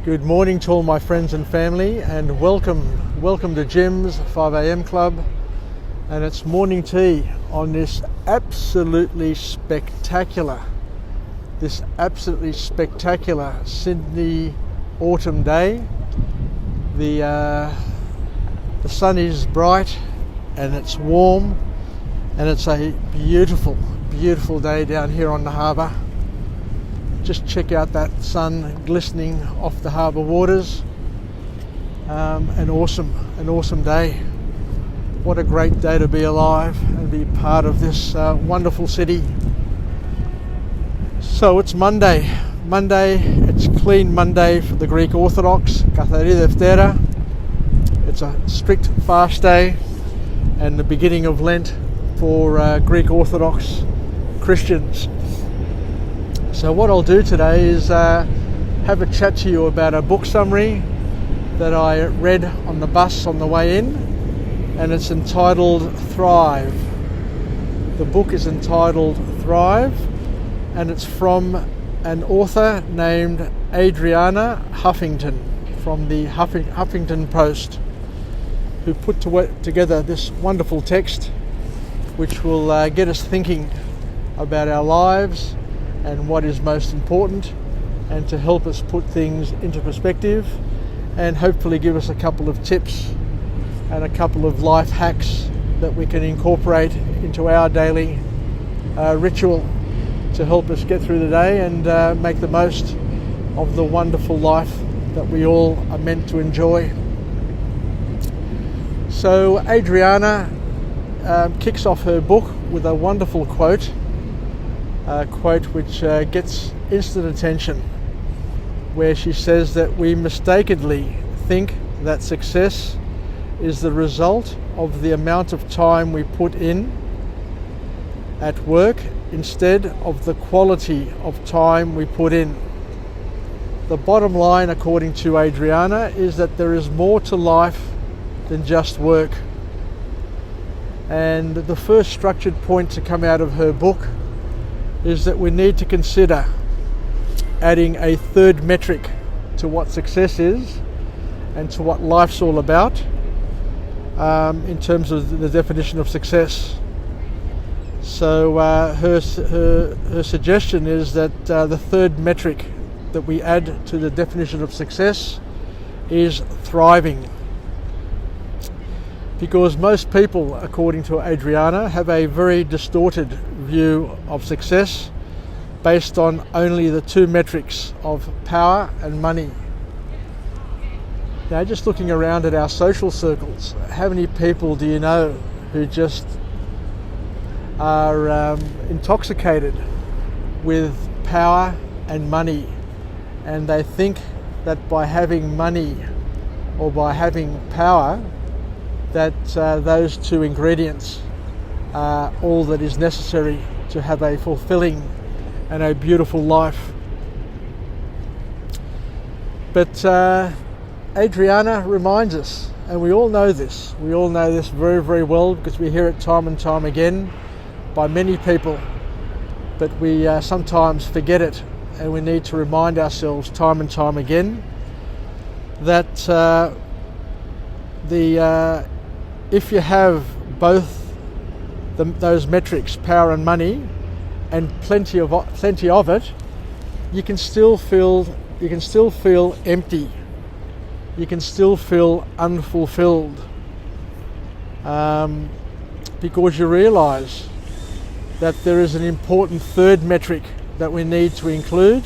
Good morning to all my friends and family, and welcome to Jim's 5am Club, and it's morning tea on this absolutely spectacular Sydney autumn day. The sun is bright and it's warm, and it's a beautiful day down here on the harbour. Just check out that sun glistening off the harbour waters. An awesome day. What a great day to be alive and be part of this wonderful city. So it's Monday. It's Clean Monday for the Greek Orthodox, Katharida Deftera. It's a strict fast day and the beginning of Lent for Greek Orthodox Christians. So what I'll do today is have a chat to you about a book summary that I read on the bus on the way in, and it's entitled Thrive. The book is entitled Thrive, and it's from an author named Adrianna Huffington from the Huffington Post, who put together this wonderful text which will get us thinking about our lives and what is most important, and to help us put things into perspective, and hopefully give us a couple of tips and a couple of life hacks that we can incorporate into our daily ritual to help us get through the day and make the most of the wonderful life that we all are meant to enjoy. So Adrianna kicks off her book with a wonderful quote which gets instant attention, where she says that we mistakenly think that success is the result of the amount of time we put in at work instead of the quality of time we put in. The bottom line, according to Adrianna, is that there is more to life than just work. And the first structured point to come out of her book is that we need to consider adding a third metric to what success is and to what life's all about, in terms of the definition of success. So her suggestion is that the third metric that we add to the definition of success is thriving. Because most people, according to Adrianna, have a very distorted view of success based on only the two metrics of power and money. Now, just looking around at our social circles, how many people do you know who just are intoxicated with power and money, and they think that by having money or by having power, that those two ingredients are all that is necessary to have a fulfilling and a beautiful life. But Adrianna reminds us, and we all know this very, very well, because we hear it time and time again by many people, but we sometimes forget it, and we need to remind ourselves time and time again that if you have both those metrics, power and money, and plenty of it, you can still feel empty. You can still feel unfulfilled, because you realise that there is an important third metric that we need to include,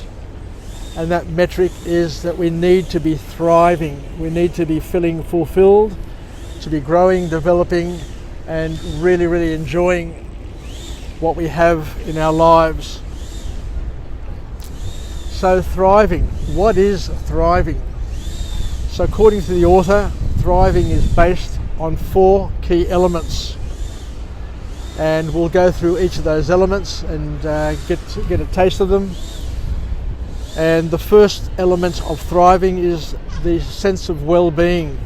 and that metric is that we need to be thriving. We need to be feeling fulfilled, to be growing, developing, and really, really enjoying what we have in our lives. So thriving, what is thriving? So according to the author, thriving is based on 4 key elements, and we'll go through each of those elements and get a taste of them. And the first element of thriving is the sense of well-being.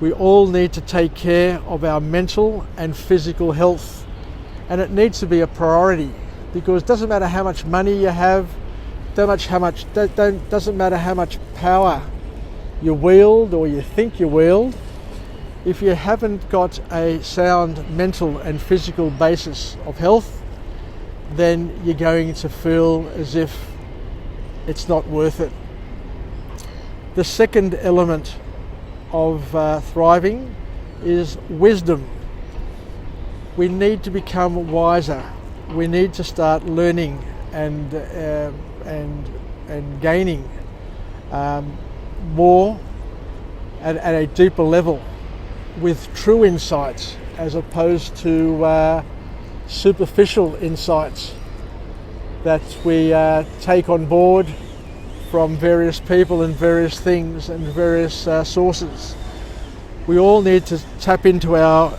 We all need to take care of our mental and physical health, and it needs to be a priority, because it doesn't matter how much money you have, doesn't matter how much power you wield or you think you wield. If you haven't got a sound mental and physical basis of health, then you're going to feel as if it's not worth it. The second element of thriving is wisdom. We need to become wiser. We need to start learning and gaining more at a deeper level with true insights as opposed to superficial insights that we take on board from various people and various things and various sources. We all need to tap into our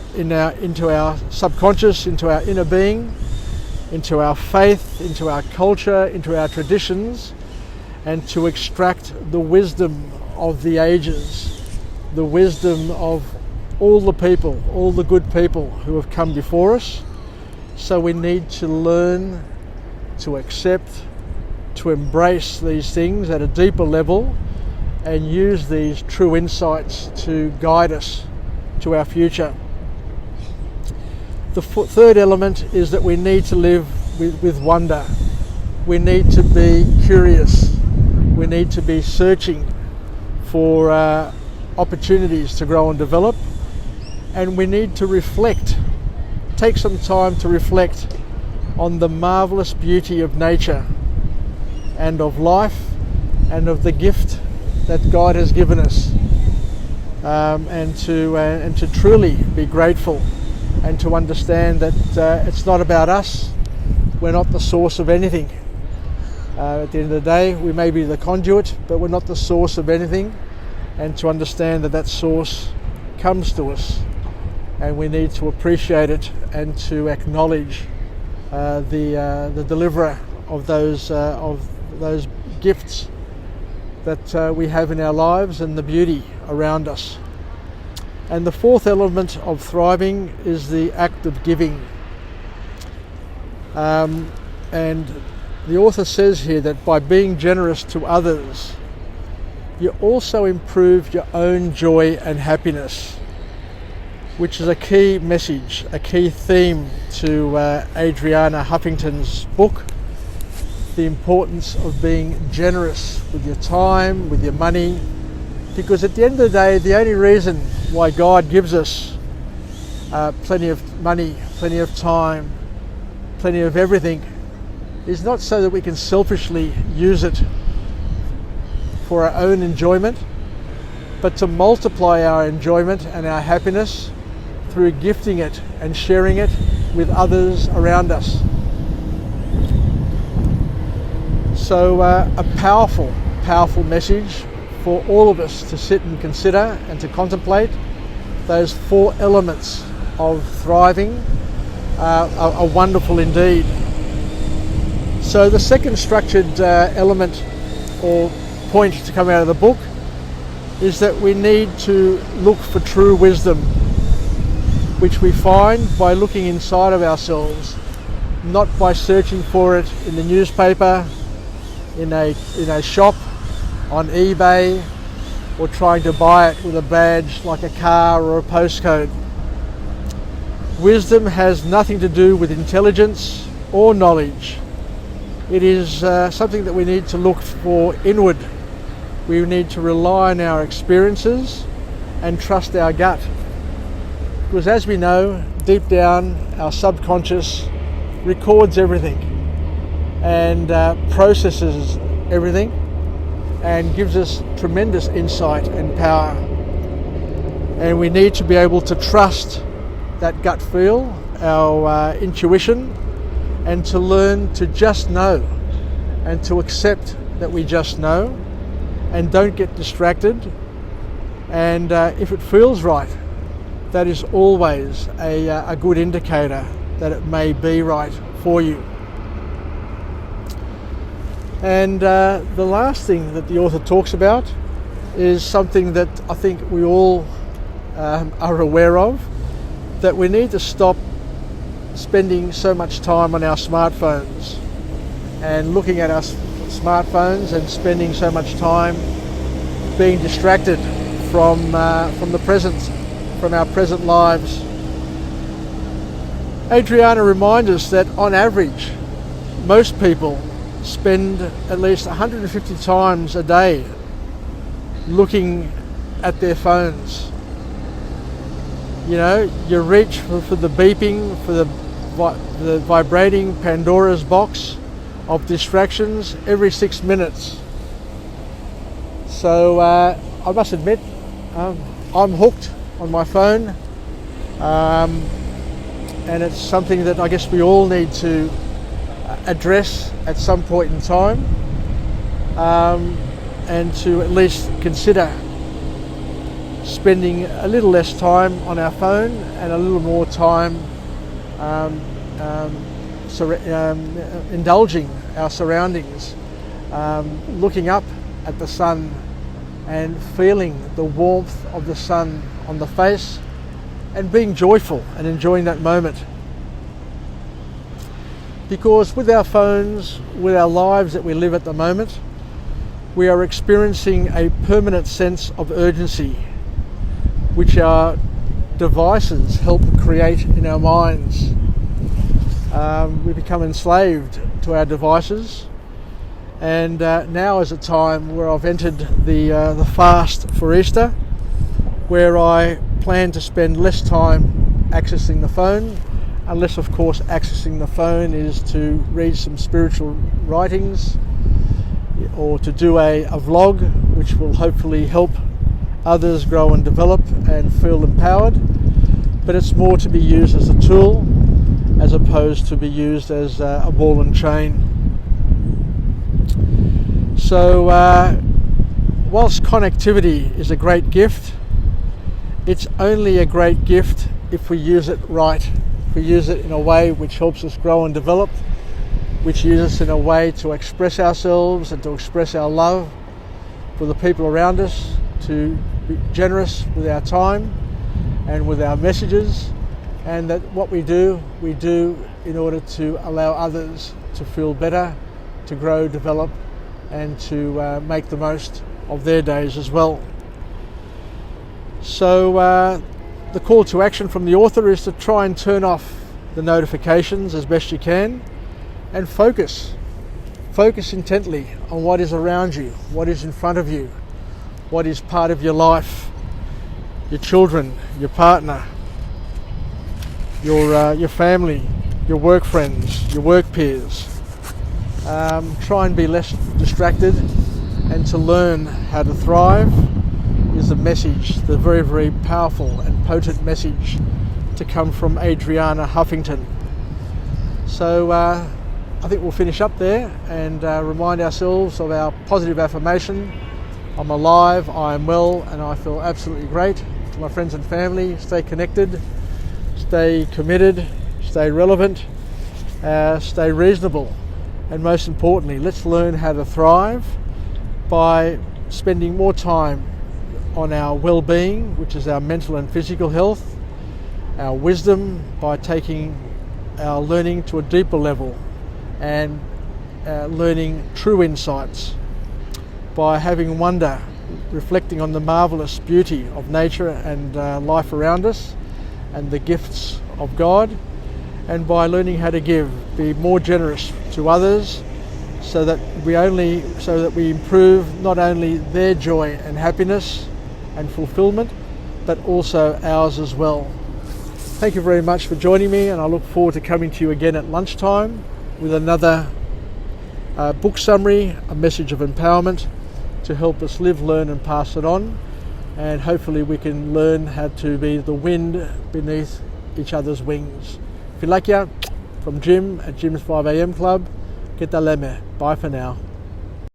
subconscious, into our inner being, into our faith, into our culture, into our traditions, and to extract the wisdom of the ages, the wisdom of all the people, all the good people who have come before us. So we need to learn to accept, to embrace these things at a deeper level and use these true insights to guide us to our future. The third element is that we need to live with wonder. We need to be curious. We need to be searching for opportunities to grow and develop. And we need to reflect, take some time to reflect on the marvelous beauty of nature and of life and of the gift that God has given us, and to truly be grateful and to understand that it's not about us. We're not the source of anything. At the end of the day, we may be the conduit, but we're not the source of anything, and to understand that that source comes to us and we need to appreciate it and to acknowledge the deliverer of those gifts that we have in our lives and the beauty around us. And the fourth element of thriving is the act of giving. And the author says here that by being generous to others, you also improve your own joy and happiness, which is a key message, a key theme to Adrianna Huffington's book, The Importance of Being Generous with your time, with your money, because at the end of the day, the only reason why God gives us plenty of money, plenty of time, plenty of everything is not so that we can selfishly use it for our own enjoyment, but to multiply our enjoyment and our happiness through gifting it and sharing it with others around us. So a powerful, powerful message for all of us to sit and consider and to contemplate. Those four elements of thriving are wonderful indeed. So the second structured element or point to come out of the book is that we need to look for true wisdom, which we find by looking inside of ourselves, not by searching for it in the newspaper, in a shop, on eBay, or trying to buy it with a badge like a car or a postcode. Wisdom has nothing to do with intelligence or knowledge. It is something that we need to look for inward. We need to rely on our experiences and trust our gut. Because as we know, deep down, our subconscious records everything and processes everything and gives us tremendous insight and power. And we need to be able to trust that gut feel, our intuition, and to learn to just know and to accept that we just know and don't get distracted. And if it feels right, that is always a good indicator that it may be right for you. And the last thing that the author talks about is something that I think we all are aware of, that we need to stop spending so much time on our smartphones and looking at us smartphones and spending so much time being distracted from the present, from our present lives. Adrianna reminds us that on average, most people spend at least 150 times a day looking at their phones. You know, you reach for the beeping, for the vibrating Pandora's box of distractions every 6 minutes. So I must admit, I'm hooked on my phone, and it's something that I guess we all need to address at some point in time, and to at least consider spending a little less time on our phone and a little more time indulging our surroundings, looking up at the sun and feeling the warmth of the sun on the face and being joyful and enjoying that moment. Because with our phones, with our lives that we live at the moment, we are experiencing a permanent sense of urgency, which our devices help create in our minds. We become enslaved to our devices, and now is a time where I've entered the fast for Easter, where I plan to spend less time accessing the phone, unless of course accessing the phone is to read some spiritual writings or to do a vlog, which will hopefully help others grow and develop and feel empowered. But it's more to be used as a tool as opposed to be used as a ball and chain. So whilst connectivity is a great gift, it's only a great gift if we use it right. If we use it in a way which helps us grow and develop, which uses us in a way to express ourselves and to express our love for the people around us, to be generous with our time and with our messages, and that what we do in order to allow others to feel better, to grow, develop, and to make the most of their days as well. So the call to action from the author is to try and turn off the notifications as best you can and focus intently on what is around you, what is in front of you, what is part of your life, your children, your partner, your family, your work friends, your work peers. Try and be less distracted, and to learn how to thrive is the message, the very, very powerful and potent message to come from Adrianna Huffington. So I think we'll finish up there and remind ourselves of our positive affirmation. I'm alive, I am well, and I feel absolutely great. To my friends and family, stay connected, stay committed, stay relevant, stay reasonable, and most importantly, let's learn how to thrive by spending more time on our well-being, which is our mental and physical health, our wisdom by taking our learning to a deeper level and learning true insights, by having wonder, reflecting on the marvellous beauty of nature and life around us and the gifts of God, and by learning how to give, be more generous to others, so that we improve not only their joy and happiness and fulfillment, but also ours as well. Thank you very much for joining me, and I look forward to coming to you again at lunchtime with another book summary, a message of empowerment to help us live, learn and pass it on, and hopefully we can learn how to be the wind beneath each other's wings. Filakia from Jim at Jim's 5am Club. Ke taleme. Bye for now.